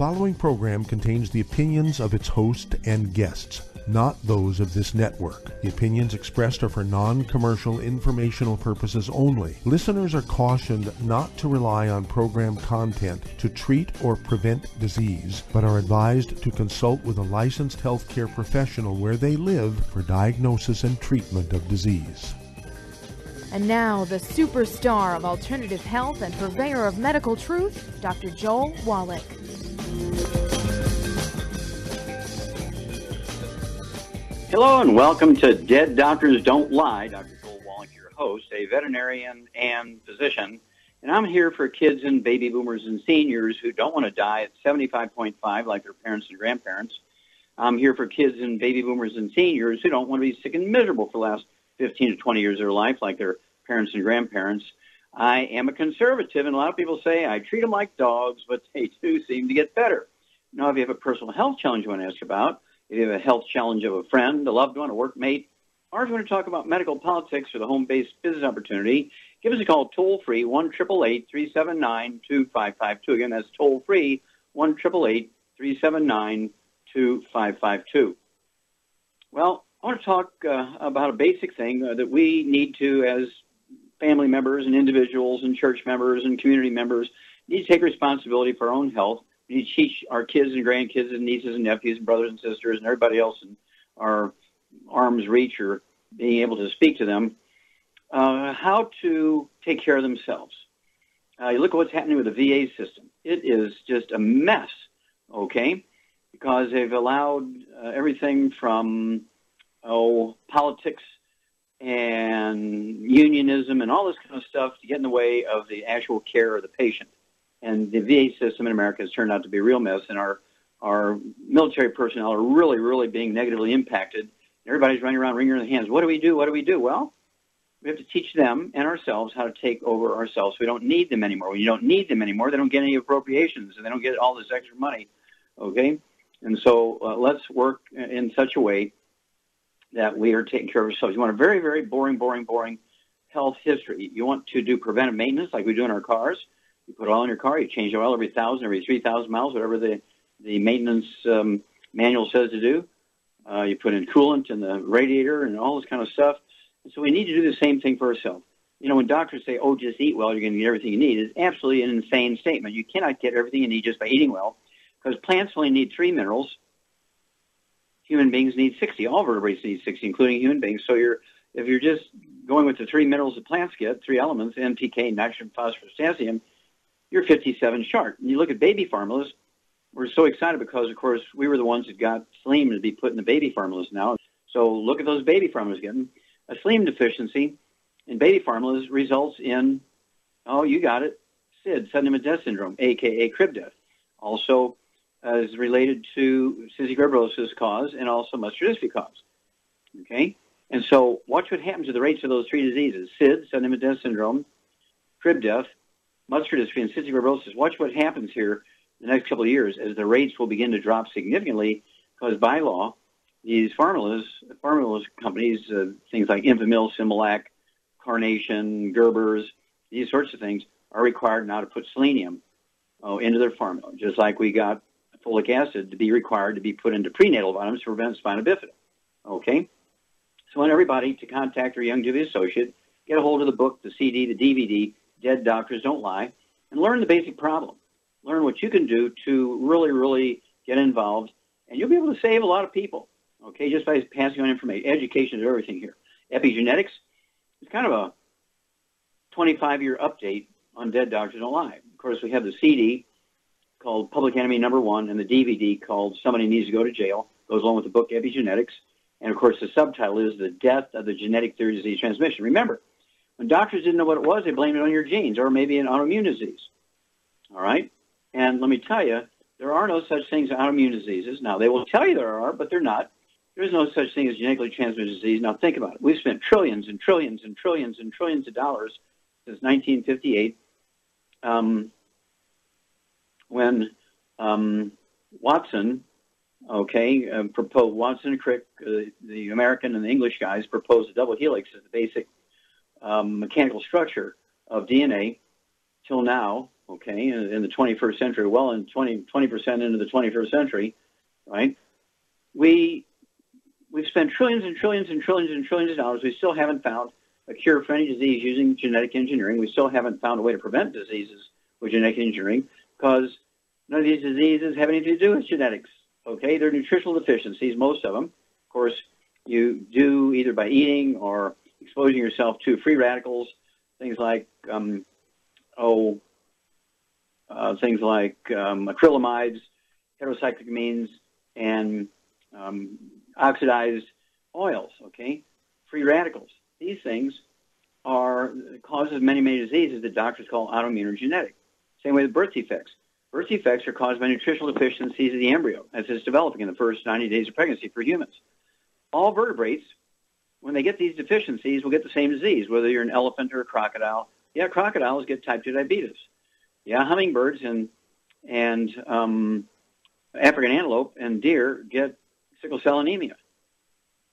following program contains the opinions of its host and guests, not those of this network. The opinions expressed are for non-commercial informational purposes only. Listeners are cautioned not to rely on program content to treat or prevent disease, but are advised to consult with a licensed healthcare professional where they live for diagnosis and treatment of disease. And now, the superstar of alternative health and purveyor of medical truth, Dr. Joel Wallach. Hello and welcome to Dead Doctors Don't Lie. Dr. Joel Wallach, your host, a veterinarian and physician. And I'm here for kids and baby boomers and seniors who don't want to die at 75.5 like their parents and grandparents. I'm here for kids and baby boomers and seniors who don't want to be sick and miserable for the last 15 to 20 years of their life like their parents and grandparents. I am a conservative, and a lot of people say I treat them like dogs, but they do seem to get better. Now, if you have a personal health challenge you want to ask about, if you have a health challenge of a friend, a loved one, a workmate, or if you want to talk about medical politics or the home-based business opportunity, give us a call toll-free, 1-888-379-2552. Again, that's toll-free, 1-888-379-2552. Well, I want to talk about a basic thing that we need to, as family members and individuals and church members and community members, need to take responsibility for our own health. We need to teach our kids and grandkids and nieces and nephews and brothers and sisters and everybody else in our arm's reach or being able to speak to them how to take care of themselves. You look at what's happening with the VA system. It is just a mess, okay, because they've allowed everything from politics and unionism and all this kind of stuff to get in the way of the actual care of the patient. And the VA system in America has turned out to be a real mess, and our military personnel are really, really being negatively impacted. Everybody's running around wringing their hands. What do we do? What do we do? Well, we have to teach them and ourselves how to take over ourselves. We don't need them anymore. When you don't need them anymore, they don't get any appropriations, and they don't get all this extra money, okay? And so let's work in such a way that we are taking care of ourselves. You want a very, very boring health history. You want to do preventive maintenance like we do in our cars. You put oil in your car. You change the oil every 1,000, every 3,000 miles, whatever the maintenance manual says to do. You put in coolant in the radiator and all this kind of stuff. And so we need to do the same thing for ourselves. You know, when doctors say, oh, just eat well, you're going to get everything you need, it's absolutely an insane statement. You cannot get everything you need just by eating well, because plants only need 3 minerals. Human beings need 60. All vertebrates need 60, including human beings. So if you're just going with the 3 minerals that plants get, 3 elements, NPK, nitrogen, phosphorus, potassium, you're 57 short. And you look at baby formulas, we're so excited because, of course, we were the ones that got selenium to be put in the baby formulas now. So look at those baby formulas getting. A selenium deficiency in baby formulas results in, oh, you got it, SID, sudden infant death syndrome, a.k.a. crib death. Also is related to cystic fibrosis cause and also muscular dystrophy cause, okay? And so watch what happens to the rates of those 3 diseases, SID, sudden infant death syndrome, crib death, muscular dystrophy, and cystic fibrosis. Watch what happens here in the next couple of years as the rates will begin to drop significantly because by law, these formula companies, things like Infamil, Similac, Carnation, Gerber's, these sorts of things are required now to put selenium into their formula, just like we got folic acid to be required to be put into prenatal vitamins to prevent spina bifida. Okay? So I want everybody to contact their young duty associate, get a hold of the book, the CD, the DVD, Dead Doctors Don't Lie, and learn the basic problem. Learn what you can do to really, really get involved, and you'll be able to save a lot of people, okay, just by passing on information. Education is everything here. Epigenetics is kind of a 25-year update on Dead Doctors Don't Lie. Of course, we have the CD called Public Enemy #1 and the DVD called Somebody Needs to Go to Jail, goes along with the book Epigenetics. And, of course, the subtitle is The Death of the Genetic Theory of Disease Transmission. Remember, when doctors didn't know what it was, they blamed it on your genes or maybe an autoimmune disease. All right? And let me tell you, there are no such things as autoimmune diseases. Now, they will tell you there are, but they're not. There is no such thing as genetically transmitted disease. Now, think about it. We've spent trillions and trillions and trillions and trillions of dollars since 1958 when Watson, proposed, Watson and Crick, the American and the English guys, proposed a double helix as the basic mechanical structure of DNA till now. okay, in the 21st century, well, in 20% into the 21st century, right? We've spent trillions and trillions and trillions and trillions of dollars. We still haven't found a cure for any disease using genetic engineering. We still haven't found a way to prevent diseases with genetic engineering because none of these diseases have anything to do with genetics, okay? They're nutritional deficiencies, most of them. Of course, you do either by eating or exposing yourself to free radicals, things like acrylamides, heterocyclamines, and oxidized oils, okay? Free radicals. These things are causes of many, many diseases that doctors call autoimmune or genetic. Same way with birth defects. Birth defects are caused by nutritional deficiencies of the embryo as it's developing in the first 90 days of pregnancy for humans. All vertebrates, when they get these deficiencies, will get the same disease, whether you're an elephant or a crocodile. Yeah, crocodiles get type 2 diabetes. Yeah, hummingbirds and African antelope and deer get sickle cell anemia.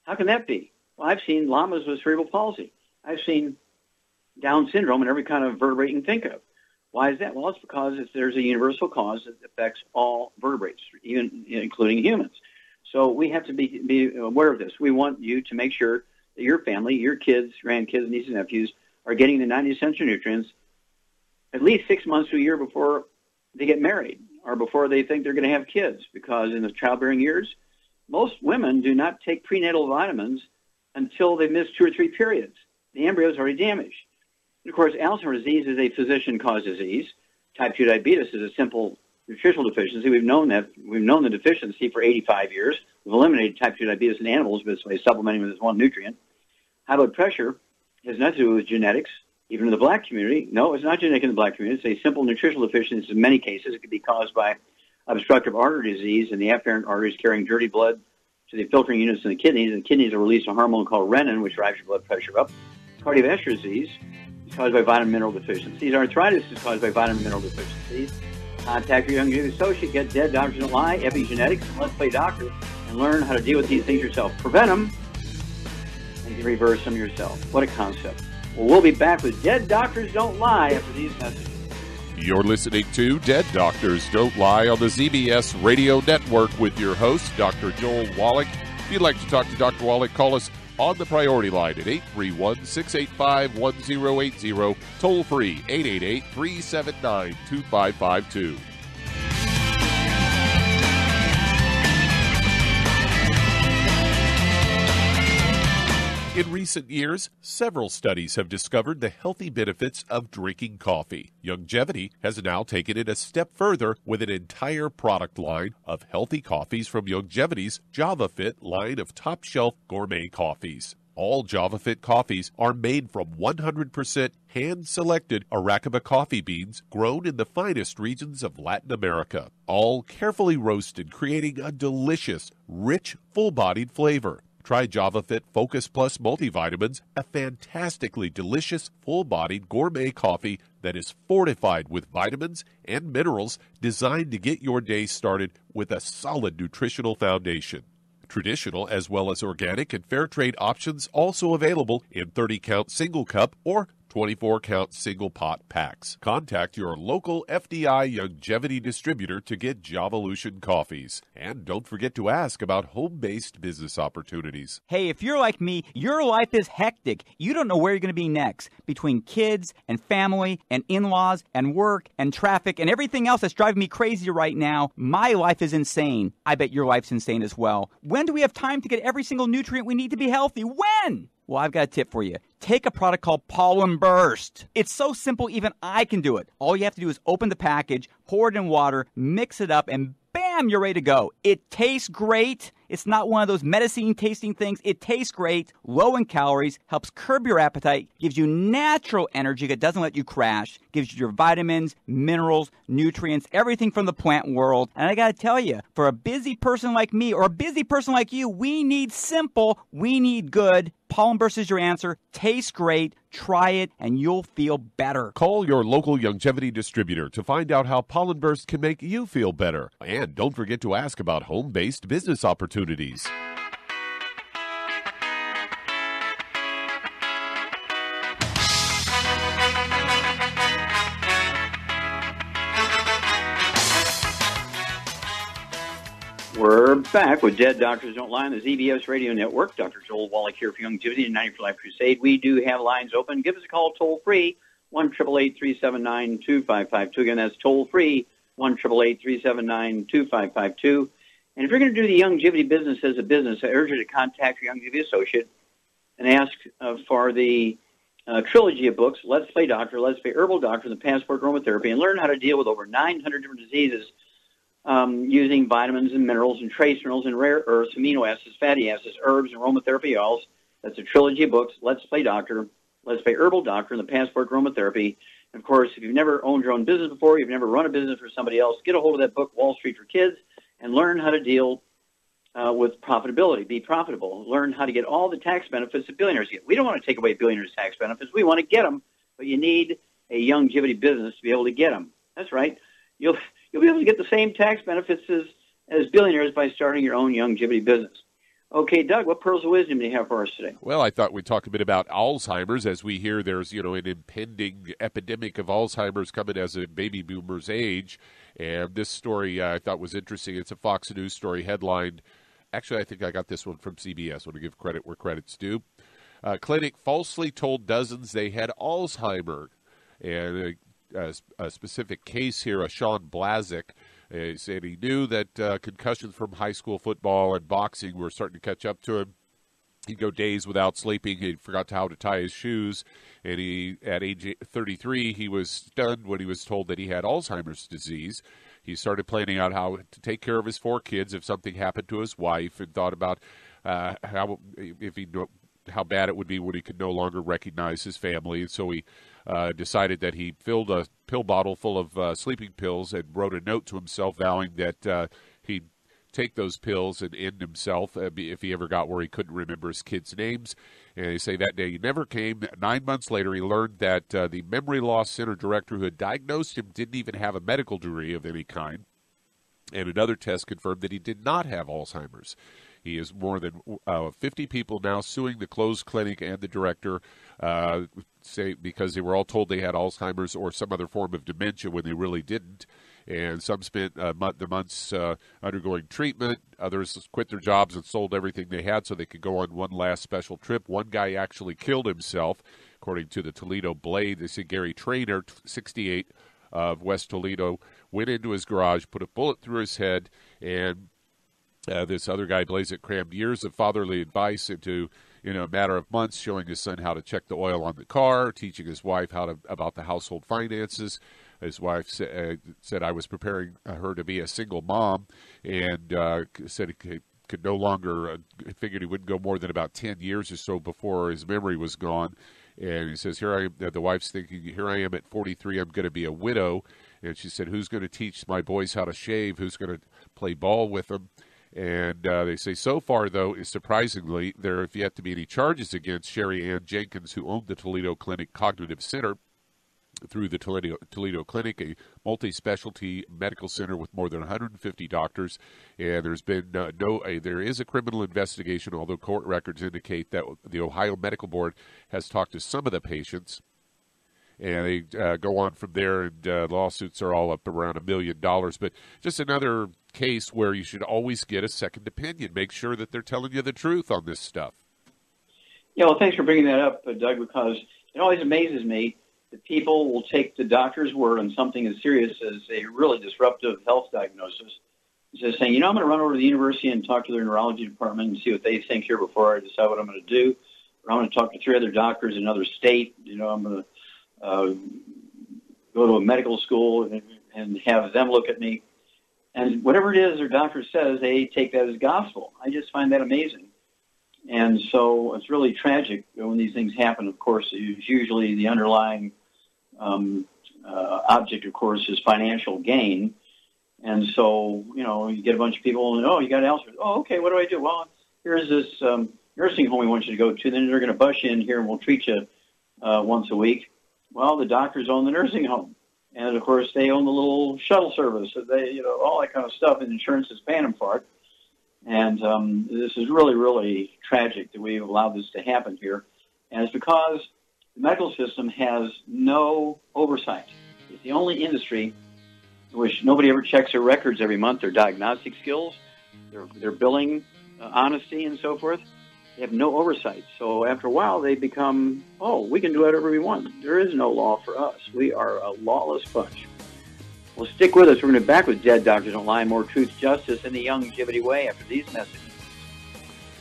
How can that be? Well, I've seen llamas with cerebral palsy. I've seen Down syndrome in every kind of vertebrate you can think of. Why is that? Well, it's because there's a universal cause that affects all vertebrates, even including humans. So we have to be aware of this. We want you to make sure that your family, your kids, grandkids, nieces, and nephews are getting the 90 essential nutrients at least 6 months to a year before they get married or before they think they're going to have kids, because in the childbearing years, most women do not take prenatal vitamins until they've missed 2 or 3 periods. The embryo is already damaged. And of course, Alzheimer's disease is a physician-caused disease. Type 2 diabetes is a simple nutritional deficiency. We've known the deficiency for 85 years. We've eliminated type 2 diabetes in animals by supplementing with this one nutrient. High blood pressure has nothing to do with genetics, even in the black community. No, it's not genetic in the black community. It's a simple nutritional deficiency. In many cases, it could be caused by obstructive artery disease, and the afferent arteries carrying dirty blood to the filtering units in the kidneys, and the kidneys will release a hormone called renin, which drives your blood pressure up. Cardiovascular disease is caused by vitamin mineral deficiencies. Arthritis is caused by vitamin mineral deficiencies. Contact your young associate, get Dead Doctors Don't Lie, epigenetics, and Let's Play Doctor, and learn how to deal with these things yourself. Prevent them, and you can reverse them yourself. What a concept. Well, we'll be back with Dead Doctors Don't Lie after these messages. You're listening to Dead Doctors Don't Lie on the ZBS Radio Network with your host, Dr. Joel Wallach. If you'd like to talk to Dr. Wallach, call us on the priority line at 831-685-1080, toll free 888-379-2552. In recent years, several studies have discovered the healthy benefits of drinking coffee. Longevity has now taken it a step further with an entire product line of healthy coffees from Longevity's JavaFit line of top-shelf gourmet coffees. All JavaFit coffees are made from 100% hand-selected Arabica coffee beans grown in the finest regions of Latin America, all carefully roasted, creating a delicious, rich, full-bodied flavor. Try JavaFit Focus Plus multivitamins, a fantastically delicious, full-bodied gourmet coffee that is fortified with vitamins and minerals designed to get your day started with a solid nutritional foundation. Traditional as well as organic and fair trade options also available in 30-count single cup or 24-count single pot packs. Contact your local FDI Longevity distributor to get Javalution coffees. And don't forget to ask about home-based business opportunities. Hey, if you're like me, your life is hectic. You don't know where you're going to be next. Between kids and family and in-laws and work and traffic and everything else that's driving me crazy right now, my life is insane. I bet your life's insane as well. When do we have time to get every single nutrient we need to be healthy? When? Well, I've got a tip for you. Take a product called Pollen Burst. It's so simple, even I can do it. All you have to do is open the package, pour it in water, mix it up, and bam, you're ready to go. It tastes great. It's not one of those medicine-tasting things. It tastes great, low in calories, helps curb your appetite, gives you natural energy that doesn't let you crash, gives you your vitamins, minerals, nutrients, everything from the plant world. And I got to tell you, for a busy person like me or a busy person like you, we need simple, we need good. Pollen Burst is your answer. Tastes great. Try it, and you'll feel better. Call your local Longevity distributor to find out how Pollen Burst can make you feel better. And don't forget to ask about home-based business opportunities. We're back with Dead Doctors Don't Lie on the ZBS Radio Network. Dr. Joel Wallach here for Longevity and 90 for Life Crusade. We do have lines open. Give us a call toll-free, 1-888-379-2552. Again, that's toll-free, 1-888-379-2552. And if you're going to do the longevity business as a business, I urge you to contact your longevity associate and ask for the trilogy of books, Let's Play Doctor, Let's Play Herbal Doctor, and the Passport Aromatherapy, and learn how to deal with over 900 different diseases using vitamins and minerals and trace minerals and rare earths, amino acids, fatty acids, herbs, and aromatherapy oils. That's a trilogy of books, Let's Play Doctor, Let's Play Herbal Doctor, and the Passport Aromatherapy. And, of course, if you've never owned your own business before, you've never run a business for somebody else, get a hold of that book, Wall Street for Kids, and learn how to deal with profitability, be profitable. Learn how to get all the tax benefits that billionaires get. We don't want to take away billionaires' tax benefits. We want to get them, but you need a longevity business to be able to get them. That's right. You'll be able to get the same tax benefits as billionaires by starting your own longevity business. Okay, Doug, what pearls of wisdom do you have for us today? Well, I thought we'd talk a bit about Alzheimer's. As we hear, there's an impending epidemic of Alzheimer's coming as a baby boomer's age. And this story I thought was interesting. It's a Fox News story headlined. Actually, I think I got this one from CBS. I want to give credit where credit's due. Clinic falsely told dozens they had Alzheimer. And a specific case here, Sean Blazik, said he knew that concussions from high school football and boxing were starting to catch up to him. He'd go days without sleeping. He forgot how to tie his shoes. And at age 33, he was stunned when he was told that he had Alzheimer's disease. He started planning out how to take care of his 4 kids if something happened to his wife, and thought about how bad it would be when he could no longer recognize his family. And so he decided that he filled a pill bottle full of sleeping pills and wrote a note to himself vowing that he'd take those pills and end himself if he ever got where he couldn't remember his kids' names. And they say that day he never came. 9 months later, he learned that the memory loss center director who had diagnosed him didn't even have a medical degree of any kind. And another test confirmed that he did not have Alzheimer's. He has more than 50 people now suing the closed clinic and the director, because they were all told they had Alzheimer's or some other form of dementia when they really didn't. And some spent the months undergoing treatment. Others quit their jobs and sold everything they had so they could go on one last special trip. One guy actually killed himself, according to the Toledo Blade. They say Gary Traynor, 68, of West Toledo, went into his garage, put a bullet through his head, and this other guy, Blazek, crammed years of fatherly advice into a matter of months, showing his son how to check the oil on the car, teaching his wife about the household finances. His wife said I was preparing her to be a single mom, and said he could no longer, figured he wouldn't go more than about 10 years or so before his memory was gone. And he says, here I am, the wife's thinking, here I am at 43, I'm going to be a widow. And she said, who's going to teach my boys how to shave? Who's going to play ball with them? And they say so far, though, surprisingly, there have yet to be any charges against Sherry Ann Jenkins, who owned the Toledo Clinic Cognitive Center, through the Toledo Clinic, a multi-specialty medical center with more than 150 doctors. And there's been there is a criminal investigation, although court records indicate that the Ohio Medical Board has talked to some of the patients. And they go on from there, and lawsuits are all up around $1 million. But just another case where you should always get a second opinion. Make sure that they're telling you the truth on this stuff. Yeah, well, thanks for bringing that up, Doug, because it always amazes me that people will take the doctor's word on something as serious as a really disruptive health diagnosis. Just saying, I'm going to run over to the university and talk to their neurology department and see what they think here before I decide what I'm going to do. Or I'm going to talk to 3 other doctors in another state. I'm going to go to a medical school and have them look at me. And whatever it is their doctor says, they take that as gospel. I just find that amazing. And so it's really tragic when these things happen. Of course, usually the underlying object, of course, is financial gain. And so, you get a bunch of people, and, you got Alzheimer's. Oh, okay, what do I do? Well, here's this nursing home we want you to go to. Then they're going to bus you in here, and we'll treat you once a week. Well, the doctors own the nursing home. And, of course, they own the little shuttle service. So they, all that kind of stuff, and insurance is paying them for it. And this is really, really tragic that we've allowed this to happen here. And it's because the medical system has no oversight. It's the only industry in which nobody ever checks their records every month, their diagnostic skills, their billing honesty and so forth. They have no oversight. So after a while, they become, we can do whatever we want. There is no law for us. We are a lawless bunch. Well, stick with us. We're going to be back with Dead Doctors Don't Lie, more truth, justice, in the longevity way after these messages.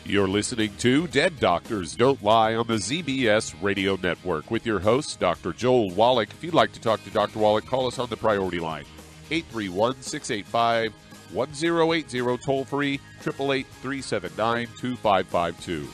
You're listening to Dead Doctors Don't Lie on the ZBS Radio Network with your host, Dr. Joel Wallach. If you'd like to talk to Dr. Wallach, call us on the priority line, 831-685-1080, toll-free, 888-379-2552.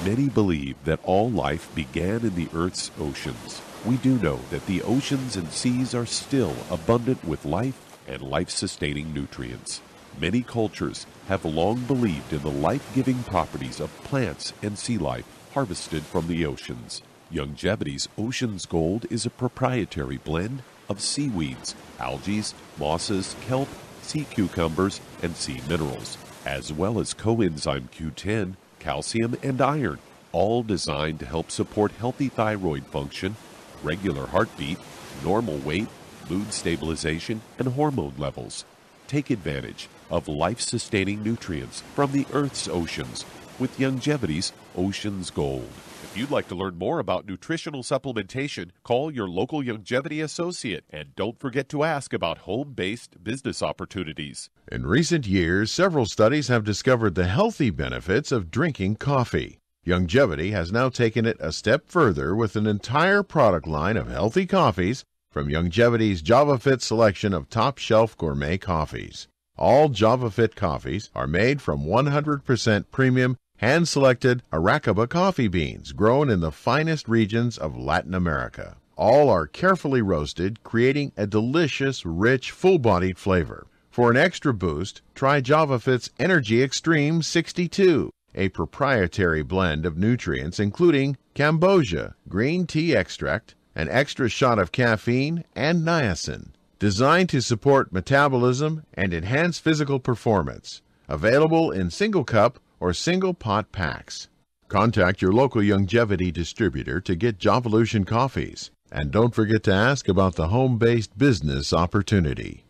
Many believe that all life began in the Earth's oceans. We do know that the oceans and seas are still abundant with life and life-sustaining nutrients. Many cultures have long believed in the life-giving properties of plants and sea life harvested from the oceans. Longevity's Ocean's Gold is a proprietary blend of seaweeds, algae, mosses, kelp, sea cucumbers, and sea minerals, as well as coenzyme Q10, calcium, and iron, all designed to help support healthy thyroid function, regular heartbeat, normal weight, mood stabilization, and hormone levels. Take advantage of life-sustaining nutrients from the Earth's oceans with Longevity's Ocean's Gold. If you'd like to learn more about nutritional supplementation, call your local Longevity associate, and don't forget to ask about home-based business opportunities. In recent years, several studies have discovered the healthy benefits of drinking coffee. Longevity has now taken it a step further with an entire product line of healthy coffees from Longevity's JavaFit selection of top-shelf gourmet coffees. All JavaFit coffees are made from 100% premium, hand-selected Arabica coffee beans grown in the finest regions of Latin America. All are carefully roasted, creating a delicious, rich, full-bodied flavor. For an extra boost, try JavaFit's Energy Extreme 62, a proprietary blend of nutrients including cambogia, green tea extract, an extra shot of caffeine, and niacin, designed to support metabolism and enhance physical performance. Available in single cup or single pot packs. Contact your local Longevity distributor to get Jovolution coffees. And don't forget to ask about the home-based business opportunity.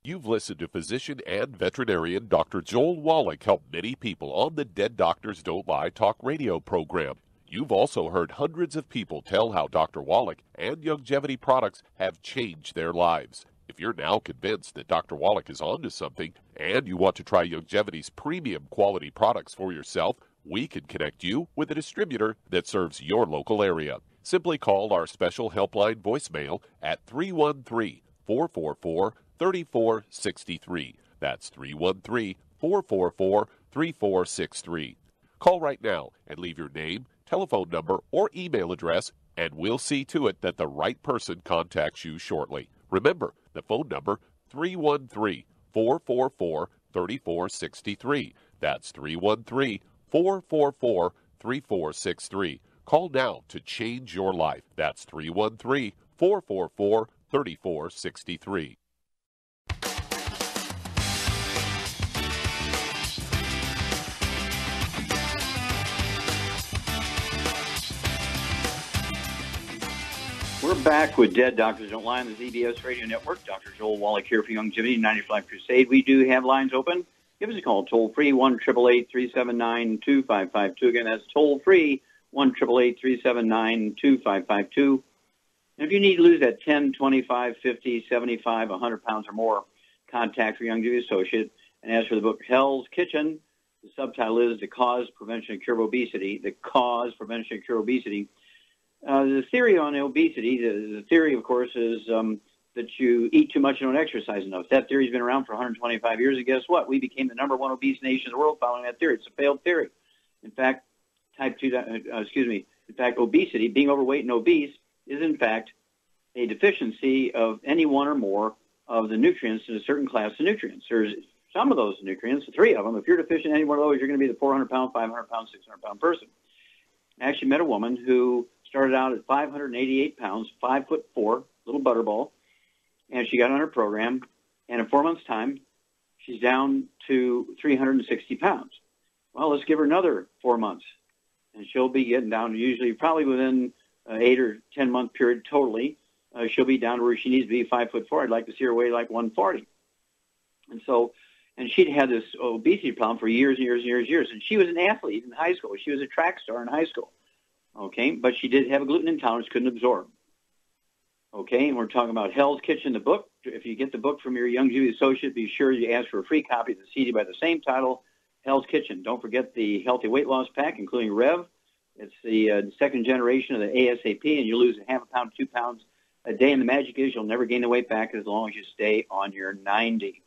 You've listened to physician and veterinarian Dr. Joel Wallach help many people on the Dead Doctors Don't Lie talk radio program. You've also heard hundreds of people tell how Dr. Wallach and Longevity products have changed their lives. If you're now convinced that Dr. Wallach is onto something and you want to try Longevity's premium quality products for yourself, we can connect you with a distributor that serves your local area. Simply call our special helpline voicemail at 313-444-3463. That's 313-444-3463. Call right now and leave your name, telephone number, or email address, and we'll see to it that the right person contacts you shortly. Remember, the phone number, 313-444-3463. That's 313-444-3463. Call now to change your life. That's 313-444-3463. We're back with Dead Doctors Don't Lie on the ZBS Radio Network. Dr. Joel Wallach here for Longevity 95 Crusade. We do have lines open. Give us a call, toll-free, 1-888-379-2552. Again, that's toll-free, 1-888-379-2552. And if you need to lose that 10, 25, 50, 75, 100 pounds or more, contact your Longevity associate. And as for the book Hell's Kitchen, the subtitle is The Cause, Prevention, and Cure of Obesity. The Cause, Prevention, and Cure of Obesity. The theory on obesity, the theory, of course, is that you eat too much and don't exercise enough. That theory's been around for 125 years, and guess what? We became the number one obese nation in the world following that theory. It's a failed theory. In fact, obesity, being overweight and obese, is in fact a deficiency of any one or more of the nutrients in a certain class of nutrients. There's some of those nutrients, 3 of them. If you're deficient in any one of those, you're going to be the 400-pound, 500-pound, 600-pound person. I actually met a woman who started out at 588 pounds, 5'4", little butterball, and she got on her program, and in 4 months' time, she's down to 360 pounds. Well, let's give her another 4 months, and she'll be getting down to usually probably within 8 or 10 month period totally. She'll be down to where she needs to be 5'4". I'd like to see her weigh like 140. And she'd had this obesity problem for years and years and years and years. And she was an athlete in high school. She was a track star in high school. Okay, but she did have a gluten intolerance, couldn't absorb. Okay, and we're talking about Hell's Kitchen, the book. If you get the book from your Youngevity associate, be sure you ask for a free copy of the CD by the same title, Hell's Kitchen. Don't forget the Healthy Weight Loss Pack, including Rev. It's the second generation of the ASAP, and you lose a half a pound, 2 pounds a day. And the magic is you'll never gain the weight back as long as you stay on your 90.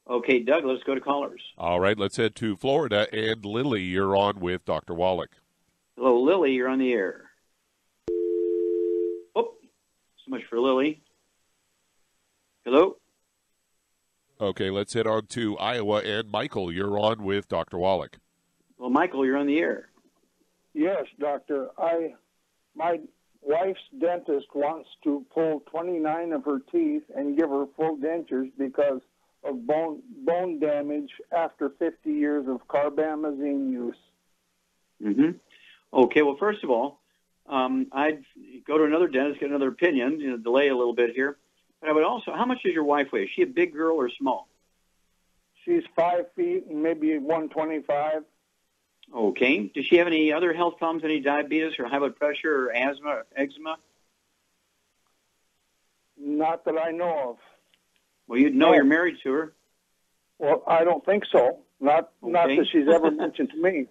Okay, Doug, let's go to callers. All right, let's head to Florida. And Lily, you're on with Dr. Wallach. Hello, Lily, you're on the air. Oh, so much for Lily. Hello? Okay, let's head on to Iowa. And Michael, you're on with Dr. Wallach. Well, Michael, you're on the air. Yes, doctor. My wife's dentist wants to pull 29 of her teeth and give her full dentures because of bone damage after 50 years of carbamazine use. Mm-hmm. Okay, well, first of all, I'd go to another dentist, get another opinion, delay a little bit here. But I would also, how much does your wife weigh? Is she a big girl or small? She's 5 feet and maybe 125. Okay. Does she have any other health problems, any diabetes or high blood pressure or asthma or eczema? Not that I know of. Well, you'd know. You're married to her. Well, I don't think so. Not that she's ever mentioned to me.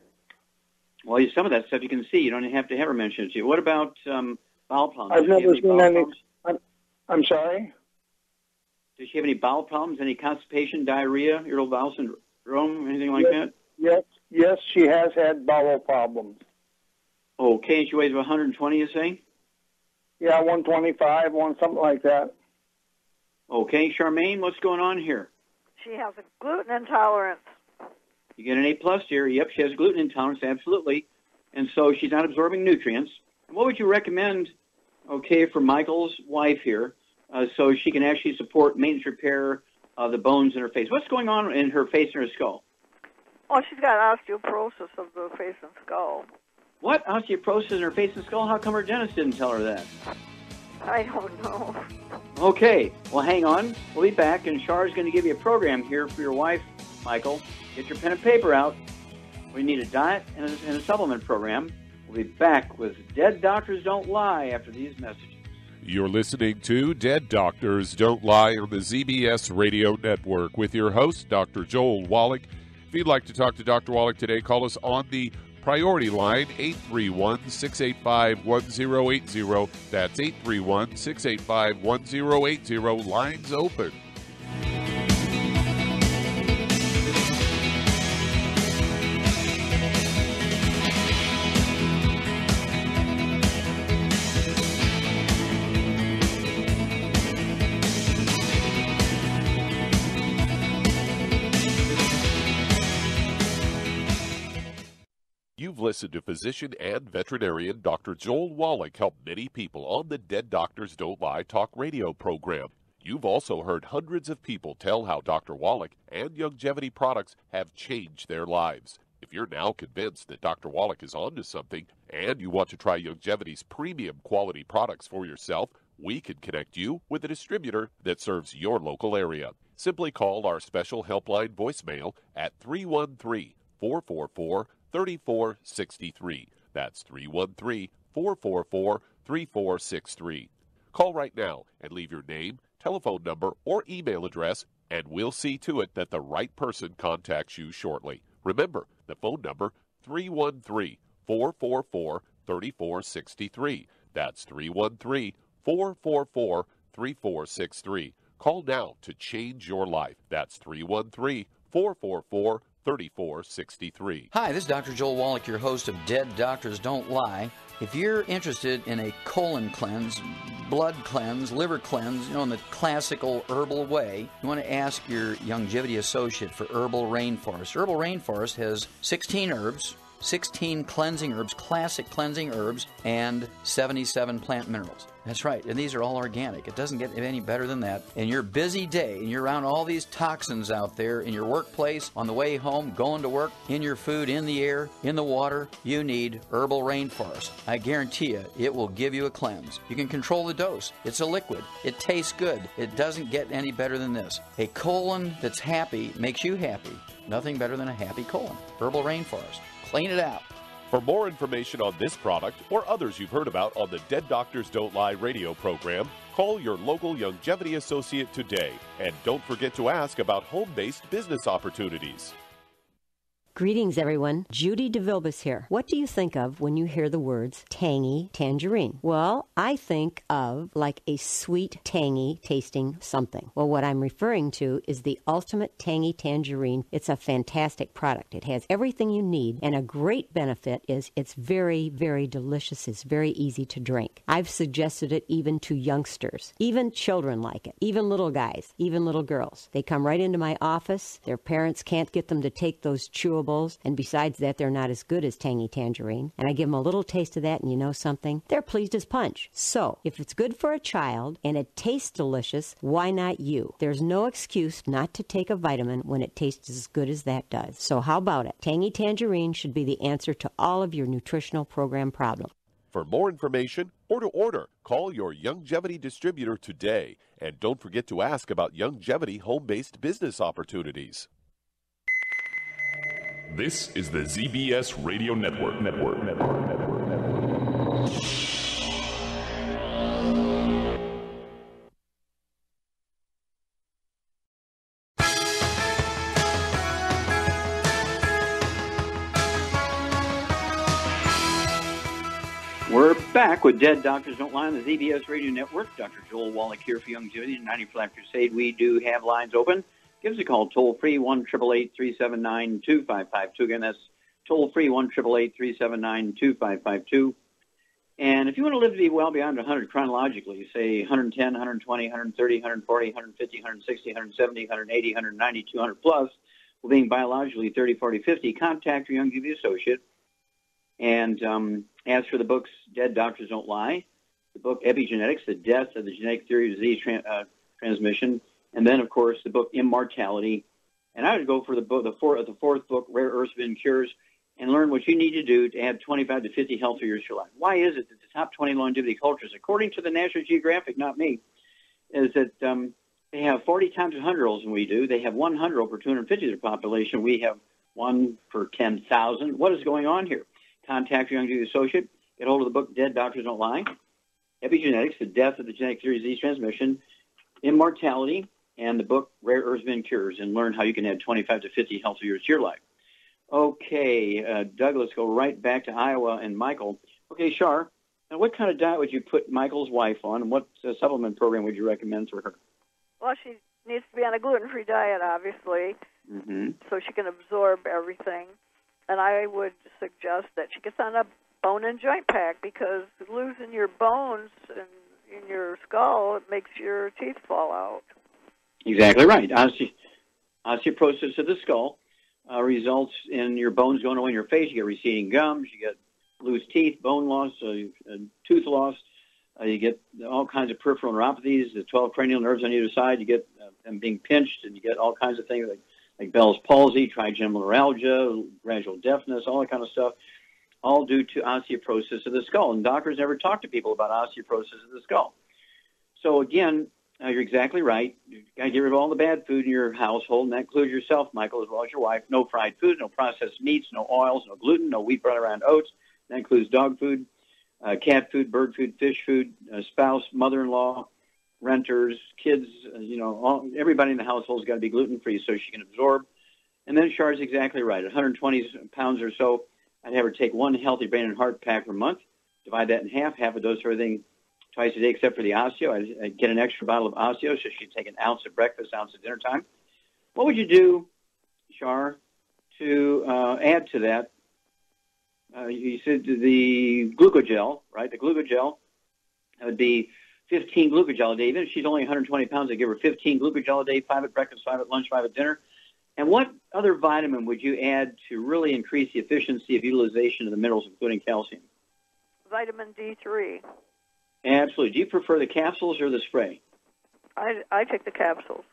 Well, some of that stuff you can see. You don't have to have her mention it to you. What about bowel problems? I've never seen any. I'm sorry? Does she have any bowel problems, any constipation, diarrhea, irritable bowel syndrome, anything like that? Yes, she has had bowel problems. Okay, and she weighs 120, you say? Yeah, 125, something like that. Okay, Charmaine, what's going on here? She has a gluten intolerance. You get an A+ here. Yep, she has gluten intolerance, absolutely. And so she's not absorbing nutrients. And what would you recommend, for Michael's wife here, so she can actually support maintenance repair of the bones in her face? What's going on in her face and her skull? Oh, she's got osteoporosis of the face and skull. What? Osteoporosis in her face and skull? How come her dentist didn't tell her that? I don't know. Okay, well, hang on. We'll be back, and Char's going to give you a program here for your wife, Michael. Get your pen and paper out. We need a diet and a supplement program. We'll be back with Dead Doctors Don't Lie after these messages. You're listening to Dead Doctors Don't Lie on the ZBS Radio Network with your host, Dr. Joel Wallach. If you'd like to talk to Dr. Wallach today, call us on the priority line, 831-685-1080. That's 831-685-1080. Lines open. You've listened to physician and veterinarian Dr. Joel Wallach help many people on the Dead Doctors Don't Lie talk radio program. You've also heard hundreds of people tell how Dr. Wallach and Youngevity products have changed their lives. If you're now convinced that Dr. Wallach is onto something and you want to try Youngevity's premium quality products for yourself, we can connect you with a distributor that serves your local area. Simply call our special helpline voicemail at 313-444-3463. That's 313-444-3463. Call right now and leave your name, telephone number, or email address, and we'll see to it that the right person contacts you shortly. Remember, the phone number, 313-444-3463. That's 313-444-3463. Call now to change your life. That's 313-444-3463. Hi, this is Dr. Joel Wallach, your host of Dead Doctors Don't Lie. If you're interested in a colon cleanse, blood cleanse, liver cleanse, in the classical herbal way, you want to ask your Youngevity associate for Herbal Rainforest. Herbal Rainforest has 16 herbs, 16 cleansing herbs, classic cleansing herbs, and 77 plant minerals. That's right, and these are all organic. It doesn't get any better than that. In your busy day, and you're around all these toxins out there in your workplace, on the way home, going to work, in your food, in the air, in the water, you need Herbal Rainforest. I guarantee you, it will give you a cleanse. You can control the dose. It's a liquid. It tastes good. It doesn't get any better than this. A colon that's happy makes you happy. Nothing better than a happy colon. Herbal Rainforest. Clean it out. For more information on this product or others you've heard about on the Dead Doctors Don't Lie radio program, call your local longevity associate today. And don't forget to ask about home-based business opportunities. Greetings, everyone. Judy DeVilbus here. What do you think of when you hear the words tangy tangerine? Well, I think of like a sweet, tangy tasting something. Well, what I'm referring to is the Ultimate Tangy Tangerine. It's a fantastic product. It has everything you need, and a great benefit is it's very, very delicious. It's very easy to drink. I've suggested it even to youngsters. Even children like it. Even little guys. Even little girls. They come right into my office. Their parents can't get them to take those chewables. And besides that, they're not as good as Tangy Tangerine. And I give them a little taste of that, and you know something? They're pleased as punch. So, if it's good for a child and it tastes delicious, why not you? There's no excuse not to take a vitamin when it tastes as good as that does. So how about it? Tangy Tangerine should be the answer to all of your nutritional program problems. For more information or to order, call your Longevity distributor today. And don't forget to ask about Longevity home-based business opportunities. This is the ZBS Radio Network. We're back with Dead Doctors Don't Lie on the ZBS Radio Network. Dr. Joel Wallach here for Longevity and 90 Flat Crusade. We do have lines open. Give us a call, toll-free, 1-888-379-2552. Again, that's toll-free, 1-888-379-2552. And if you want to live to be well beyond 100 chronologically, say 110, 120, 130, 140, 150, 160, 170, 180, 190, 200 plus, well, being biologically 30, 40, 50, contact your Longevity associate and ask for the books Dead Doctors Don't Lie, the book Epigenetics, The Death of the Genetic Theory of Disease Transmission, and then, of course, the book Immortality. And I would go for the fourth book, Rare Earths and Cures, and learn what you need to do to add 25 to 50 healthy years to your life. Why is it that the top 20 longevity cultures, according to the National Geographic, not me, is that they have 40 times 100-year-olds than we do. They have 100 per 250 of their population. We have 1 per 10,000. What is going on here? Contact your Longevity associate. Get hold of the book Dead Doctors Don't Lie, Epigenetics, The Death of the Genetic Theory of Disease Transmission, Immortality, and the book Rare Earths and Cures, and learn how you can add 25 to 50 healthy years to your life. Okay, Doug, let's go right back to Iowa and Michael. Okay, Shar, now what kind of diet would you put Michael's wife on, and what supplement program would you recommend for her? Well, she needs to be on a gluten-free diet, obviously, so she can absorb everything. And I would suggest that she gets on a bone and joint pack, because losing your bones in your skull, it makes your teeth fall out. Exactly right. Osteoporosis of the skull results in your bones going away in your face. You get receding gums, you get loose teeth, bone loss, tooth loss. You get all kinds of peripheral neuropathies, the 12 cranial nerves on either side. You get them being pinched, and you get all kinds of things like Bell's palsy, trigeminal neuralgia, gradual deafness, all that kind of stuff, all due to osteoporosis of the skull. And doctors never talk to people about osteoporosis of the skull. So again, you're exactly right. You've got to get rid of all the bad food in your household, and that includes yourself, Michael, as well as your wife. No fried food, no processed meats, no oils, no gluten, no wheat bran around oats. That includes dog food, cat food, bird food, fish food, spouse, mother-in-law, renters, kids, everybody in the household has got to be gluten-free so she can absorb. And then Char's exactly right. At 120 pounds or so, I'd have her take one healthy brain and heart pack per month, divide that in half a dose of everything twice a day except for the osteo. I'd get an extra bottle of osteo, so she'd take an ounce at breakfast, ounce at dinner time. What would you do, Char, to add to that? You said the glucogel, right? The glucogel, that would be 15 glucogel a day. Even if she's only 120 pounds, I'd give her 15 glucogel a day, 5 at breakfast, 5 at lunch, 5 at dinner. And what other vitamin would you add to really increase the efficiency of utilization of the minerals, including calcium? Vitamin D3. Absolutely. Do you prefer the capsules or the spray? I take the capsules.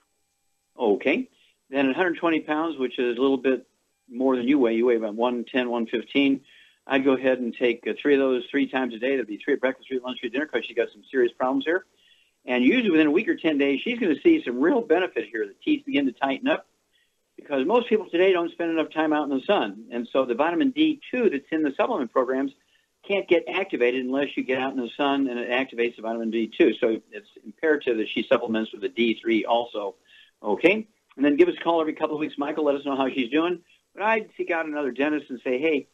Okay. Then at 120 pounds, which is a little bit more than you weigh about 110, 115, I'd go ahead and take 3 of those 3 times a day. That'd be 3 at breakfast, 3 at lunch, 3 at dinner, because she's got some serious problems here. And usually within a week or 10 days, she's going to see some real benefit here. The teeth begin to tighten up, because most people today don't spend enough time out in the sun. And so the vitamin D2 that's in the supplement programs can't get activated unless you get out in the sun, and it activates the vitamin D2. So it's imperative that she supplements with the D3 also. Okay? And then give us a call every couple of weeks, Michael. Let us know how she's doing. But I'd seek out another dentist and say, hey,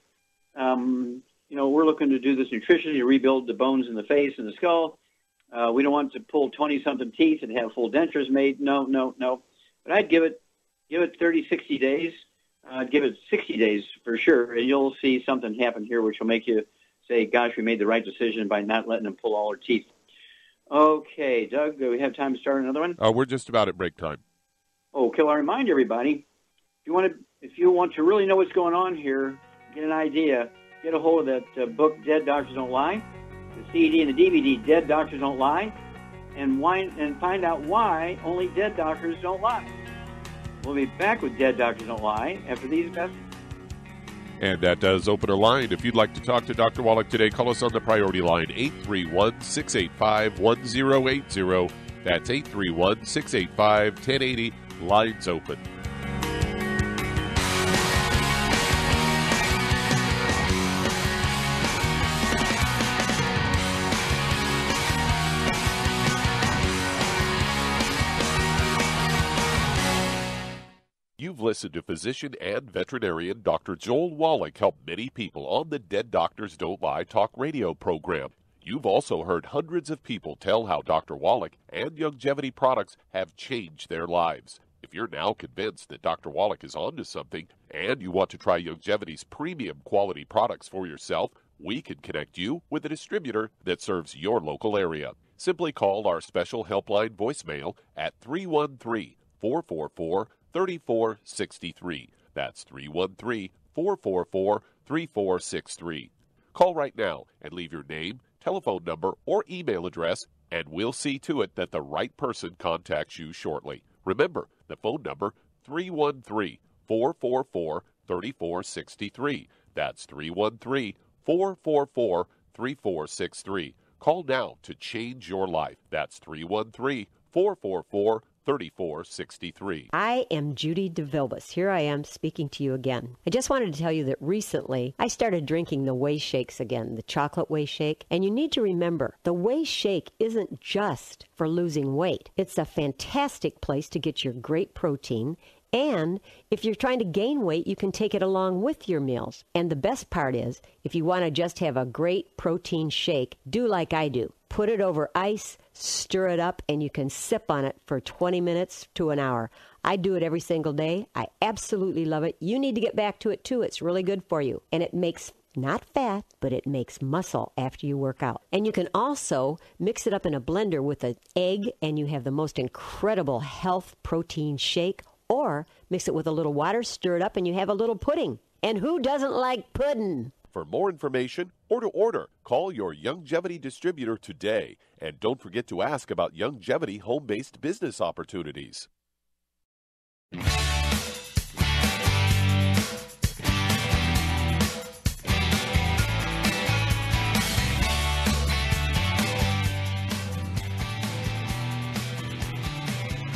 we're looking to do this nutrition to rebuild the bones in the face and the skull. We don't want to pull 20-something teeth and have full dentures made. No. But I'd give it 30, 60 days. I'd give it 60 days for sure, and you'll see something happen here which will make you say, gosh, we made the right decision by not letting them pull all her teeth. Okay, Doug, do we have time to start another one? We're just about at break time. Okay, well, I remind everybody, if you want to really know what's going on here, get an idea, get a hold of that book, Dead Doctors Don't Lie, the CD and the DVD, Dead Doctors Don't Lie, and find out why only dead doctors don't lie. We'll be back with Dead Doctors Don't Lie after these messages. And that does open a line. If you'd like to talk to Dr. Wallach today, call us on the priority line, 831-685-1080. That's 831-685-1080. Lines open. You've listened to physician and veterinarian Dr. Joel Wallach help many people on the Dead Doctors Don't Lie talk radio program. You've also heard hundreds of people tell how Dr. Wallach and Youngevity products have changed their lives. If you're now convinced that Dr. Wallach is onto something and you want to try Youngevity's premium quality products for yourself, we can connect you with a distributor that serves your local area. Simply call our special helpline voicemail at 313-444-3463. That's 313-444-3463. Call right now and leave your name, telephone number, or email address, and we'll see to it that the right person contacts you shortly. Remember, the phone number, 313-444-3463. That's 313-444-3463. Call now to change your life. That's 313-444-3463. I am Judy DeVilbus. Here I am speaking to you again. I just wanted to tell you that recently I started drinking the Whey Shakes again, the chocolate Whey Shake. And you need to remember, the Whey Shake isn't just for losing weight. It's a fantastic place to get your great protein. And if you're trying to gain weight, you can take it along with your meals. And the best part is, if you want to just have a great protein shake, do like I do. Put it over ice, stir it up, and you can sip on it for 20 minutes to an hour. I do it every single day. I absolutely love it. You need to get back to it, too. It's really good for you. And it makes not fat, but it makes muscle after you work out. And you can also mix it up in a blender with an egg, and you have the most incredible health protein shake. Or mix it with a little water, stir it up, and you have a little pudding. And who doesn't like pudding? For more information or to order, call your Youngevity distributor today. And don't forget to ask about Youngevity home-based business opportunities.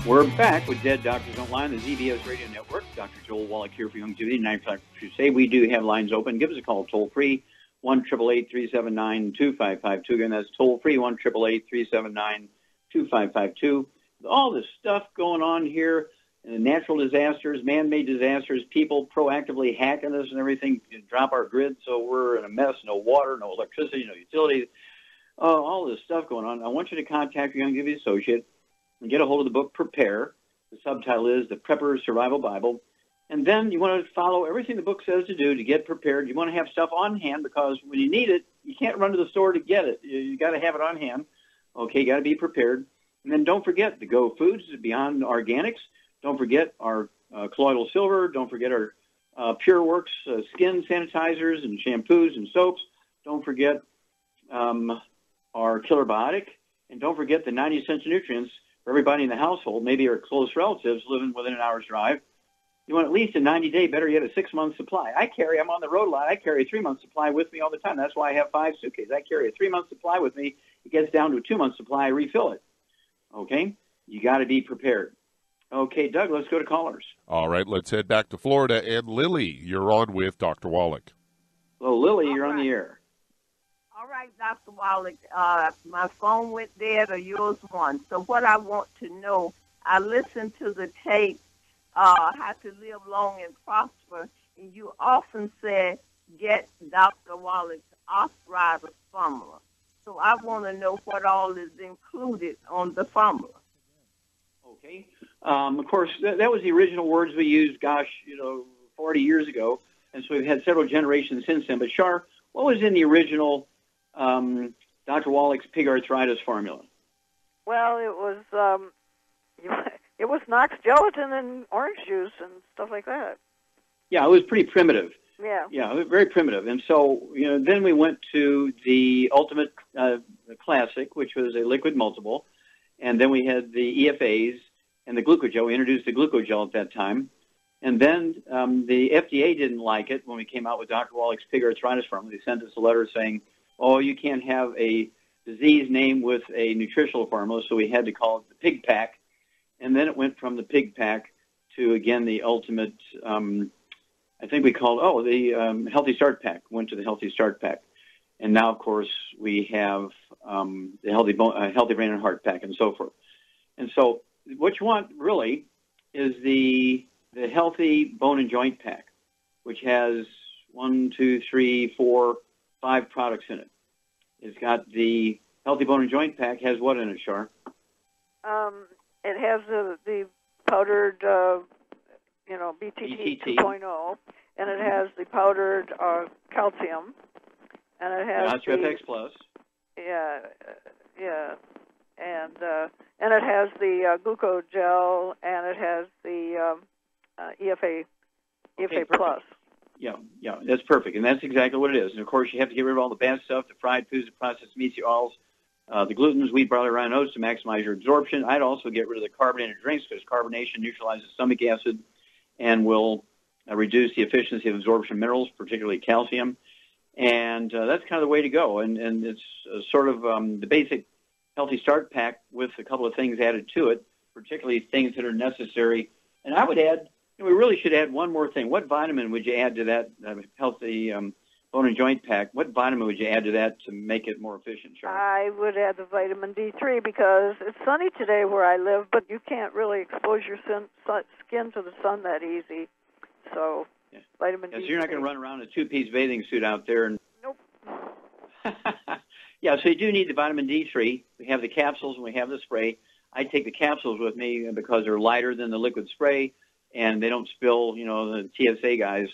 We're back with Dead Doctors Don't Lie on the ZBS Radio Network. Dr. Joel Wallach here for Youngevity. 95 Crusade. We do have lines open. Give us a call toll-free, 1-888-379-2552. Again, that's toll-free, 1-888-379-2552. All this stuff going on here, natural disasters, man-made disasters, people proactively hacking us and everything, drop our grid so we're in a mess, no water, no electricity, no utilities, all this stuff going on. I want you to contact your Youngevity associate and get a hold of the book Prepare. The subtitle is The Prepper's Survival Bible. And then you want to follow everything the book says to do to get prepared. You want to have stuff on hand because when you need it, you can't run to the store to get it. You got to have it on hand. Okay, you got to be prepared. And then don't forget the Go Foods Beyond Organics. Don't forget our colloidal silver. Don't forget our Pure Works skin sanitizers and shampoos and soaps. Don't forget our Killer Biotic. And don't forget the 90 essential nutrients for everybody in the household, maybe our close relatives living within an hour's drive. You want at least a 90-day, better yet, a 6-month supply. I'm on the road a lot. I carry a 3-month supply with me all the time. That's why I have 5 suitcases. I carry a 3-month supply with me. It gets down to a 2-month supply. I refill it. Okay? You got to be prepared. Okay, Doug, let's go to callers. All right, let's head back to Florida. And Lily, you're on with Dr. Wallach. Hello, Lily, you're on the air. All right, Dr. Wallach, my phone went dead or yours won. So what I want to know, I listened to the tape, How to Live Long and Prosper, and you often said, get Dr. Wallach's arthritis formula. So I want to know what all is included on the formula. Okay. Of course, that was the original words we used, 40 years ago, and so we've had several generations since then. But, Shar, what was in the original Dr. Wallach's pig arthritis formula? Well, it was Knox gelatin and orange juice and stuff like that. Yeah, it was pretty primitive. Yeah. Yeah, it was very primitive. And so, then we went to the Ultimate Classic, which was a liquid multiple, and then we had the EFAs and the glucogel. We introduced the glucogel at that time. And then the FDA didn't like it when we came out with Dr. Wallach's pig arthritis formula. They sent us a letter saying, you can't have a disease name with a nutritional formula, so we had to call it the Pig Pack. And then it went from the Pig Pack to, again, the Ultimate, I think we called, the Healthy Start Pack, went to the Healthy Start Pack. And now, of course, we have the Healthy Brain and Heart Pack and so forth. And so what you want, really, is the Healthy Bone and Joint Pack, which has 5 products in it. It's got the Healthy Bone and Joint Pack has what in it, Shar? It has the powdered, BTT 2.0, and it has the powdered calcium, and it has FX Plus. Yeah, and it has the glucogel, and it has the EFA Plus. Yeah, that's perfect, and that's exactly what it is. And, of course, you have to get rid of all the bad stuff, the fried foods, the processed meats, the oils, the glutens, wheat, barley, rye, and oats to maximize your absorption. I'd also get rid of the carbonated drinks because carbonation neutralizes stomach acid and will reduce the efficiency of absorption of minerals, particularly calcium. And that's kind of the way to go. And it's sort of the basic Healthy Start Pack with a couple of things added to it, particularly things that are necessary. And I would add, we really should add one more thing. What vitamin would you add to that Healthy Bone and Joint Pack? What vitamin would you add to that to make it more efficient, Charlotte? I would add the vitamin D3 because it's sunny today where I live, but you can't really expose your skin to the sun that easy. So vitamin D3. So you're not going to run around in a 2-piece bathing suit out there. Nope. Yeah, so you do need the vitamin D3. We have the capsules and we have the spray. I take the capsules with me because they're lighter than the liquid spray, and they don't spill, the TSA guys.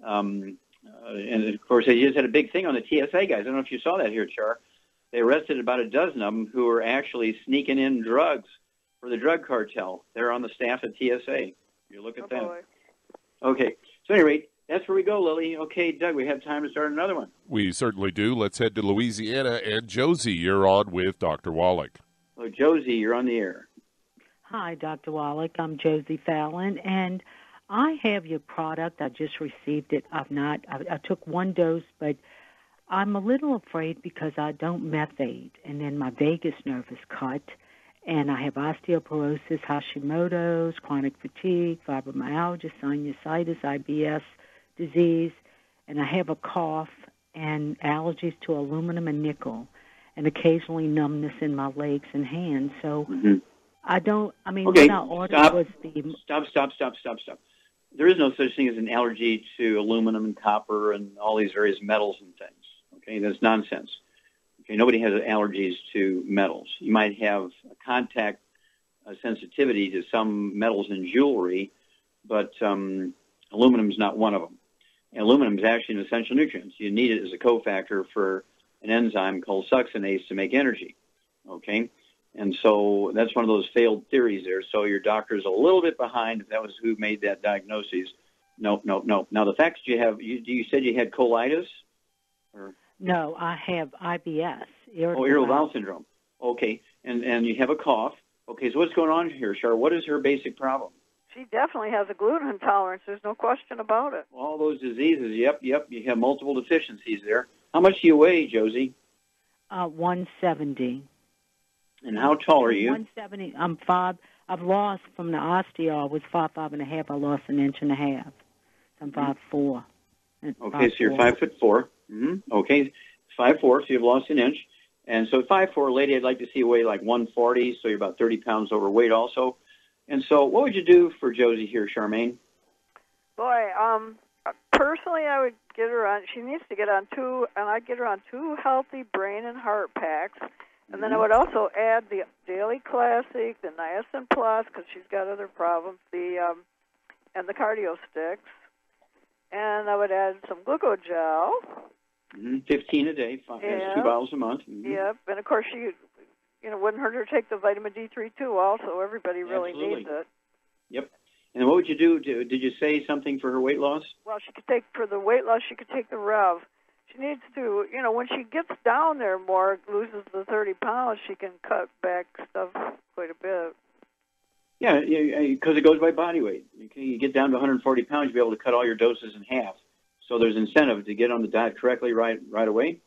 And, of course, they just had a big thing on the TSA guys. I don't know if you saw that here, Char. They arrested about a dozen of them who were actually sneaking in drugs for the drug cartel. They're on the staff at TSA. You look at that. Boy. Okay. So, at any rate, that's where we go, Lily. Okay, Doug, we have time to start another one. We certainly do. Let's head to Louisiana. And Josie, you're on with Dr. Wallach. Well, Josie, you're on the air. Hi, Dr. Wallach. I'm Josie Fallon, and I have your product. I just received it. I took 1 dose, but I'm a little afraid because I don't methade, and then my vagus nerve is cut, and I have osteoporosis, Hashimoto's, chronic fatigue, fibromyalgia, sinusitis, IBS disease, and I have a cough and allergies to aluminum and nickel, and occasionally numbness in my legs and hands. So what I ordered was the... Stop. There is no such thing as an allergy to aluminum and copper and all these various metals and things. Okay, that's nonsense. Okay, nobody has allergies to metals. You might have a contact sensitivity to some metals in jewelry, but aluminum is not one of them. And aluminum is actually an essential nutrient. You need it as a cofactor for an enzyme called succinase to make energy. Okay, And so that's one of those failed theories there. So your doctor's a little bit behind if that was who made that diagnosis. No. Now, the fact that you said you had colitis? Or? No, I have IBS. Irritable bowel syndrome. Okay, and you have a cough. Okay, so what's going on here, Char? What is her basic problem? She definitely has a gluten intolerance. There's no question about it. All those diseases, yep. You have multiple deficiencies there. How much do you weigh, Josie? 170. And how tall are you? 170. I'm 5. I've lost from the osteo. I was 5'5.5". I lost an inch and a half. I'm 5'4". Okay, so you're 5'4". Mm-hmm. Okay, 5'4", so you've lost an inch. And so 5'4", lady, I'd like to see you weigh like 140, so you're about 30 pounds overweight also. And so what would you do for Josie here, Charmaine? Boy, personally, I would get her on, she needs to get on I'd get her on 2 healthy brain and heart packs. And then I would also add the Daily Classic, the Niacin Plus, because she's got other problems, and the cardio sticks. And I would add some glucogel. 15 a day, 2 bottles a month. Yep, and of course she, wouldn't hurt her to take the vitamin D3 too. Also, everybody really needs it. Yep. And what would you do? Did you say something for her weight loss? Well, for the weight loss, she could take the Rev. She needs to, when she gets down there more, loses the 30 pounds, she can cut back stuff quite a bit. Yeah, because it goes by body weight. You get down to 140 pounds, you'll be able to cut all your doses in half. So there's incentive to get on the diet correctly right away.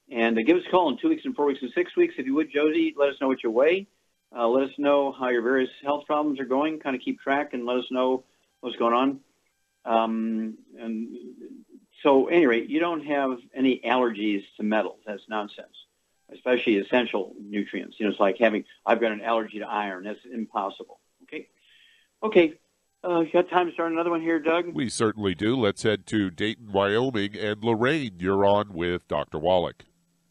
And give us a call in 2 weeks and 4 weeks and 6 weeks. If you would, Josie, let us know what you weigh. Let us know how your various health problems are going. Kind of keep track and let us know what's going on. And so, at any rate, you don't have any allergies to metals. That's nonsense, especially essential nutrients. It's like I've got an allergy to iron. That's impossible. Okay. You got time to start another one here, Doug? We certainly do. Let's head to Dayton, Wyoming. And Lorraine, you're on with Dr. Wallach.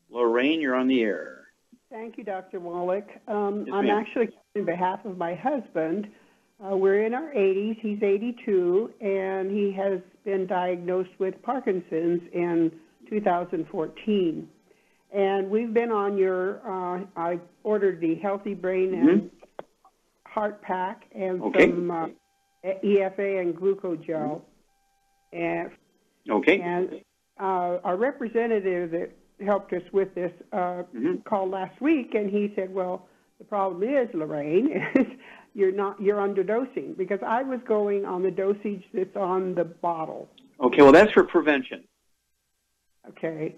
Lorraine, you're on the air. Thank you, Dr. Wallach. I'm actually on behalf of my husband. We're in our 80s. He's 82, and he has been diagnosed with Parkinson's in 2014. And we've been on I ordered the Healthy Brain and Heart Pack and some EFA and glucogel. And our representative that helped us with this called last week, and he said, well, the problem is, Lorraine, is you're underdosing, because I was going on the dosage that's on the bottle. Okay, well, that's for prevention. Okay.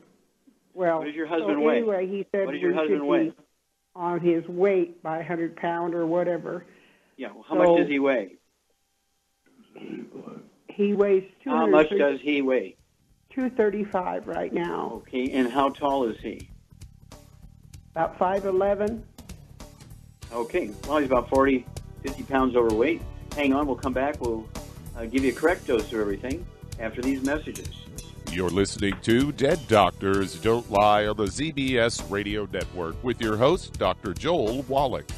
Well, what does your husband weigh? Anyway, he said what does your husband weigh? On his weight by 100 pound or whatever. Yeah, well, how much does he weigh? He weighs 200. How much does he weigh? 235 right now. Okay, and how tall is he? About 5'11". Okay, well, he's about 50 pounds overweight. Hang on, we'll come back. We'll give you a correct dose of everything after these messages. You're listening to Dead Doctors Don't Lie on the ZBS Radio Network with your host, Dr. Joel Wallach.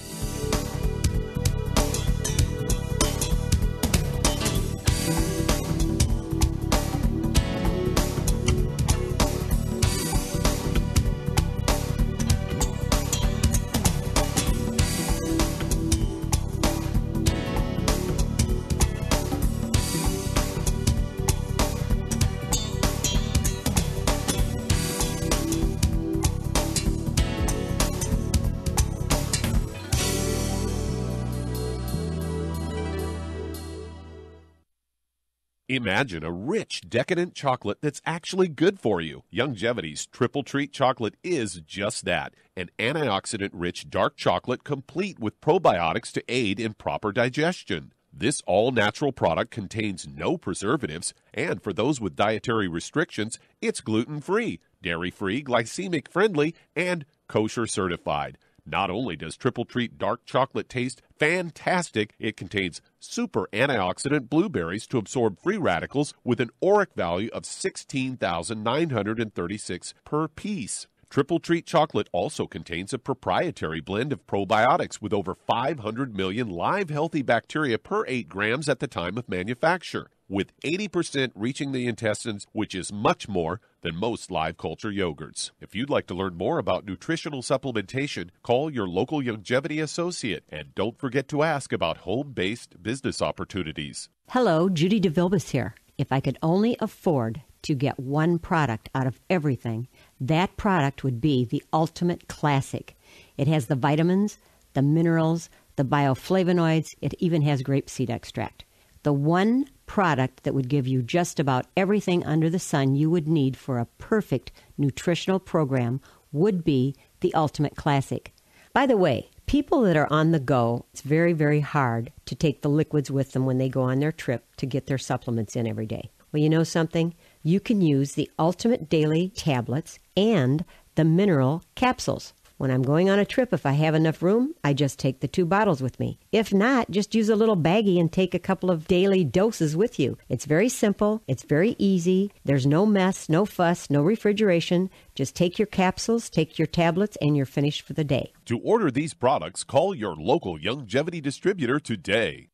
Imagine a rich, decadent chocolate that's actually good for you. Youngevity's Triple Treat chocolate is just that, an antioxidant-rich dark chocolate complete with probiotics to aid in proper digestion. This all-natural product contains no preservatives, and for those with dietary restrictions, it's gluten-free, dairy-free, glycemic-friendly, and kosher certified. Not only does Triple Treat dark chocolate taste fantastic, it contains super antioxidant blueberries to absorb free radicals with an ORAC value of 16,936 per piece. Triple Treat chocolate also contains a proprietary blend of probiotics with over 500 million live healthy bacteria per 8 grams at the time of manufacture. with 80% reaching the intestines, which is much more than most live culture yogurts. If you'd like to learn more about nutritional supplementation, call your local Youngevity associate, and don't forget to ask about home-based business opportunities. Hello, Judy DeVilbus here. If I could only afford to get one product out of everything, that product would be the Ultimate Classic. It has the vitamins, the minerals, the bioflavonoids. It even has grapeseed extract. The one product that would give you just about everything under the sun you would need for a perfect nutritional program would be the Ultimate Classic. By the way, people that are on the go, it's very, very hard to take the liquids with them when they go on their trip to get their supplements in every day. Well, you know something? You can use the Ultimate Daily Tablets and the mineral capsules. When I'm going on a trip, if I have enough room, I just take the 2 bottles with me. If not, just use a little baggie and take a couple of daily doses with you. It's very simple. It's very easy. There's no mess, no fuss, no refrigeration. Just take your capsules, take your tablets, and you're finished for the day. To order these products, call your local Youngevity distributor today.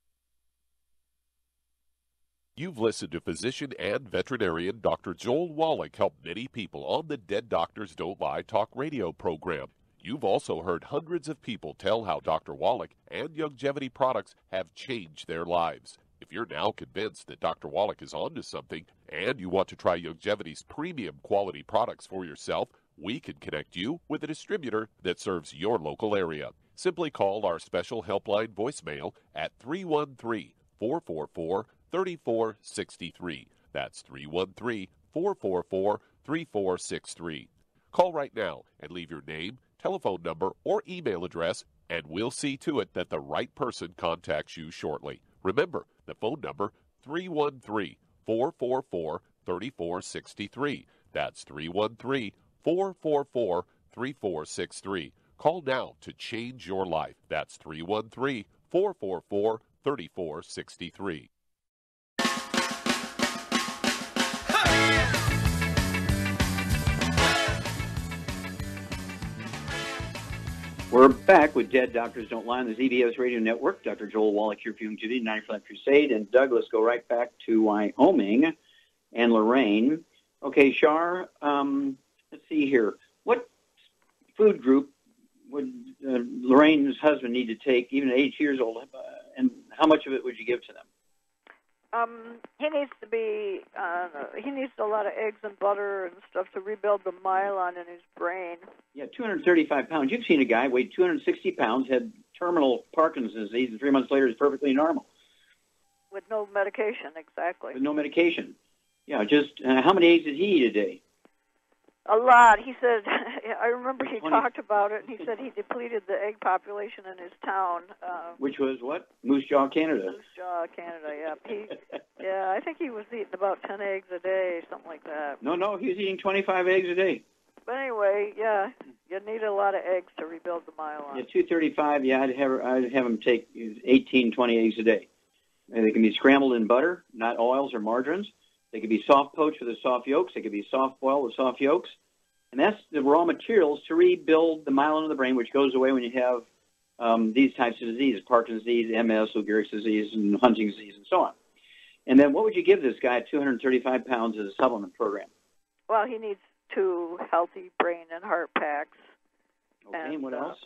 You've listened to physician and veterinarian Dr. Joel Wallach help many people on the Dead Doctors Don't Lie talk radio program. You've also heard hundreds of people tell how Dr. Wallach and Youngevity products have changed their lives. If you're now convinced that Dr. Wallach is onto something and you want to try Youngevity's premium quality products for yourself, we can connect you with a distributor that serves your local area. Simply call our special helpline voicemail at 313-444-3463. That's 313-444-3463. Call right now and leave your name, telephone number, or email address, and we'll see to it that the right person contacts you shortly. Remember, the phone number, 313-444-3463. That's 313-444-3463. Call now to change your life. That's 313-444-3463. We're back with Dead Doctors Don't Lie on the ZBS Radio Network. Dr. Joel Wallach here for Youngevity, 95 Crusade. And Doug, let's go right back to Wyoming and Lorraine. Okay, Shar, let's see here. What food group would Lorraine's husband need to take, even at 82 years old, and how much of it would you give to them? He needs to be. He needs a lot of eggs and butter and stuff to rebuild the myelin in his brain. Yeah, 235 pounds. You've seen a guy weighed 260 pounds, had terminal Parkinson's disease, and 3 months later is perfectly normal. With no medication, exactly. With no medication. Yeah, just how many eggs did he eat a day? A lot. He said, I remember he talked about it, and he said he depleted the egg population in his town. Which was what? Moose Jaw, Canada. Moose Jaw, Canada, yeah. I think he was eating about 10 eggs a day, something like that. No, he was eating 25 eggs a day. But anyway, yeah, you need a lot of eggs to rebuild the myelin. Yeah, 235, yeah, I'd have him take 18, 20 eggs a day. And they can be scrambled in butter, not oils or margarines. They could be soft poached with the soft yolks. They could be soft boiled with soft yolks. And that's the raw materials to rebuild the myelin of the brain, which goes away when you have these types of diseases, Parkinson's disease, MS, Lou Gehrig's disease, and Huntington's disease, and so on. And then what would you give this guy at 235 pounds as a supplement program? Well, he needs 2 healthy brain and heart packs. Okay, and what else?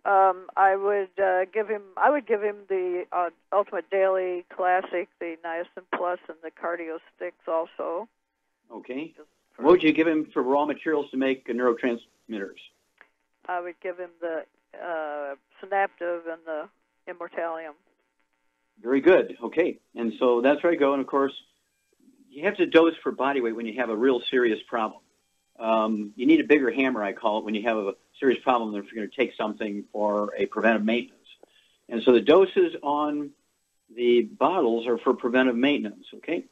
I would give him the Ultimate Daily Classic, the Niacin Plus, and the Cardio Sticks also. Okay. What would you give him for raw materials to make neurotransmitters? I would give him the Synaptive and the Immortalium. Very good. Okay. And so that's where I go. And, of course, you have to dose for body weight when you have a real serious problem. You need a bigger hammer, I call it, when you have a serious problem than if you're going to take something for a preventive maintenance. And so the doses on the bottles are for preventive maintenance, okay?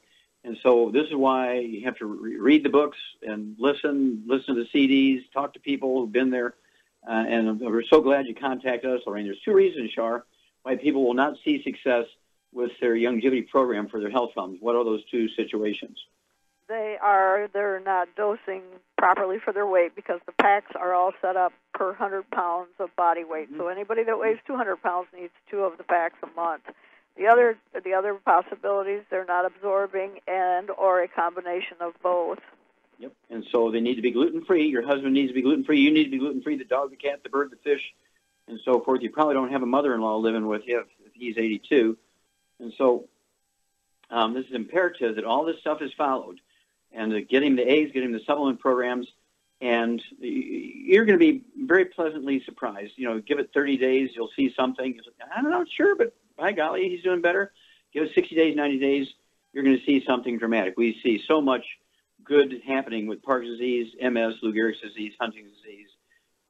And so this is why you have to read the books and listen to the CDs, talk to people who've been there. And we're so glad you contacted us, Lorraine. There's 2 reasons, Shar, why people will not see success with their Youngevity program for their health problems. What are those 2 situations? They're not dosing properly for their weight because the packs are all set up per 100 pounds of body weight. Mm-hmm. So anybody that weighs 200 pounds needs 2 of the packs a month. The other possibilities, they're not absorbing, and or a combination of both. Yep. And so they need to be gluten-free. Your husband needs to be gluten-free. You need to be gluten-free. The dog, the cat, the bird, the fish, and so forth. You probably don't have a mother-in-law living with you if he's 82. And so this is imperative that all this stuff is followed. And get him the eggs, get him the supplement programs, and you're going to be very pleasantly surprised. You know, give it 30 days, you'll see something. I don't know, sure, but by golly, he's doing better. Give it 60 days, 90 days, you're going to see something dramatic. We see so much good happening with Parkinson's disease, MS, Lou Gehrig's disease, Huntington's disease,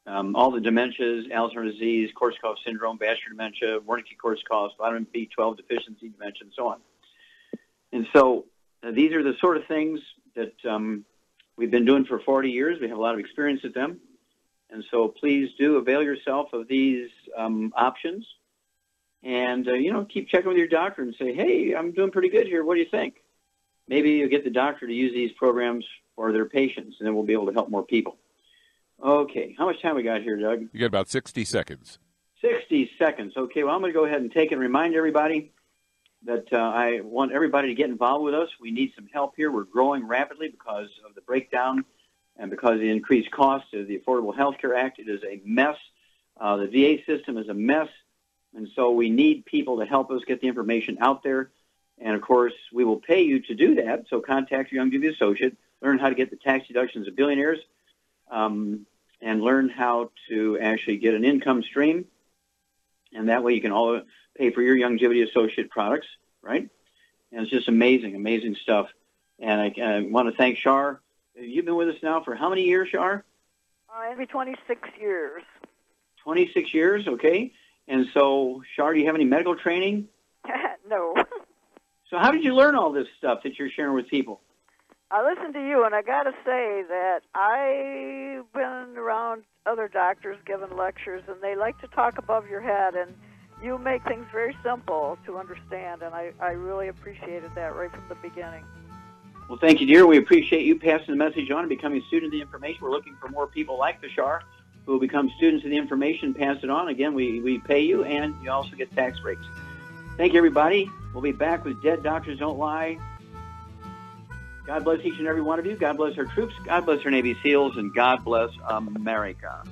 all the dementias, Alzheimer's disease, Korsakoff syndrome, vascular dementia, Wernicke-Korsakoff, vitamin B12 deficiency dementia, and so on. And so these are the sort of things that we've been doing for 40 years. We have a lot of experience with them. And so please do avail yourself of these options. And, keep checking with your doctor and say, hey, I'm doing pretty good here. What do you think? Maybe you'll get the doctor to use these programs for their patients, and then we'll be able to help more people. Okay, how much time we got here, Doug? You got about 60 seconds. 60 seconds. Okay, well, I'm going to go ahead and take it and remind everybody that I want everybody to get involved with us. We need some help here. We're growing rapidly because of the breakdown and because of the increased cost of the Affordable Health Care Act. It is a mess. The VA system is a mess, and so we need people to help us get the information out there. And, of course, we will pay you to do that, so contact your Youngevity associate, learn how to get the tax deductions of billionaires, and learn how to actually get an income stream. And that way you can all pay for your Youngevity associate products, right? And it's just amazing, amazing stuff. And I want to thank Shar. You've been with us now for how many years, Shar? It'll be 26 years. 26 years, okay. And so, Shar, do you have any medical training? No. So how did you learn all this stuff that you're sharing with people? I listened to you, and I got to say that I've been around other doctors giving lectures, and they like to talk above your head, and you make things very simple to understand, and I really appreciated that right from the beginning. Well, thank you, dear. We appreciate you passing the message on and becoming a student of the information. We're looking for more people like the Shar who will become students of the information, pass it on. Again, we pay you, and you also get tax breaks. Thank you, everybody. We'll be back with Dead Doctors Don't Lie. God bless each and every one of you. God bless our troops. God bless our Navy SEALs. And God bless America.